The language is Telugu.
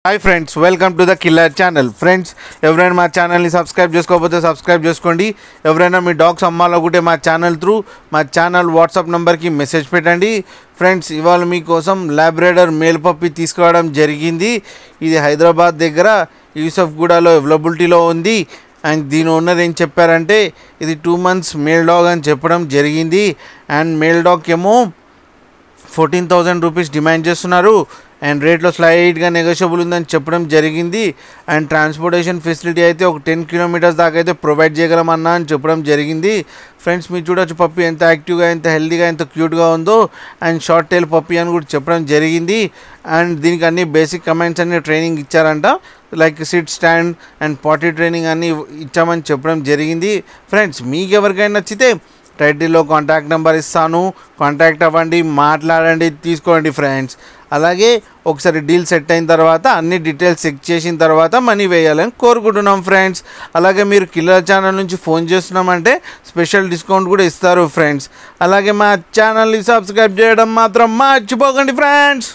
Hi friends, welcome to the killer channel. Friends, ఎవరైనా మా ఛానల్ని సబ్స్క్రైబ్ చేసుకోకపోతే సబ్స్క్రైబ్ చేసుకోండి. ఎవరైనా మీ డాగ్స్ అమ్మాలనుకుంటే మా ఛానల్ త్రూ మా ఛానల్ వాట్సాప్ నెంబర్కి మెసేజ్ పెట్టండి. ఫ్రెండ్స్, ఇవాళ మీకోసం లాబ్రాడర్ మేల్ పప్పి తీసుకురావడం జరిగింది. ఇది హైదరాబాద్ దగ్గర యూసఫ్గూడలో అవైలబిలిటీలో ఉంది. అండ్ దీని ఓనర్ ఏం చెప్పారంటే ఇది 2 months మేల్ డాగ్ అని చెప్పడం జరిగింది. అండ్ మేల్ డాగ్ ఏమో 14,000 రూపీస్ డిమాండ్ చేస్తున్నారు. అండ్ రేట్లో స్లైడ్గా నెగోషియబుల్ ఉందని చెప్పడం జరిగింది. అండ్ ట్రాన్స్పోర్టేషన్ ఫెసిలిటీ అయితే ఒక 10 kilometers దాకా అయితే ప్రొవైడ్ చేయగలమన్నా అని చెప్పడం జరిగింది. ఫ్రెండ్స్, మీరు చూడొచ్చు పప్పి ఎంత యాక్టివ్గా, ఎంత హెల్తీగా, ఎంత క్యూట్గా ఉందో. అండ్ షార్ట్ టైల్ పప్పి అని కూడా చెప్పడం జరిగింది. అండ్ దీనికి అన్ని బేసిక్ కమాండ్స్ అన్ని ట్రైనింగ్ ఇచ్చారంట. Like sit, stand and potty training అన్నీ ఇచ్చామని చెప్పడం జరిగింది. ఫ్రెండ్స్, మీకు ఎవరికైనా నచ్చితే టైటిల్లో కాంటాక్ట్ నెంబర్ ఇస్తాను, కాంటాక్ట్ అవ్వండి, మాట్లాడండి, తీసుకోండి ఫ్రెండ్స్. అలాగే ఒకసారి డీల్ సెట్ అయిన తర్వాత అన్ని డీటెయిల్స్ చెక్ చేసిన తర్వాత మనీ వేయాలని కోరుకుంటున్నాం ఫ్రెండ్స్. అలాగే మీరు కిల్లర్ ఛానల్ నుంచి ఫోన్ చేస్తున్నామంటే స్పెషల్ డిస్కౌంట్ కూడా ఇస్తారు ఫ్రెండ్స్. అలాగే మా ఛానల్ని సబ్స్క్రైబ్ చేయడం మాత్రం మర్చిపోకండి ఫ్రెండ్స్.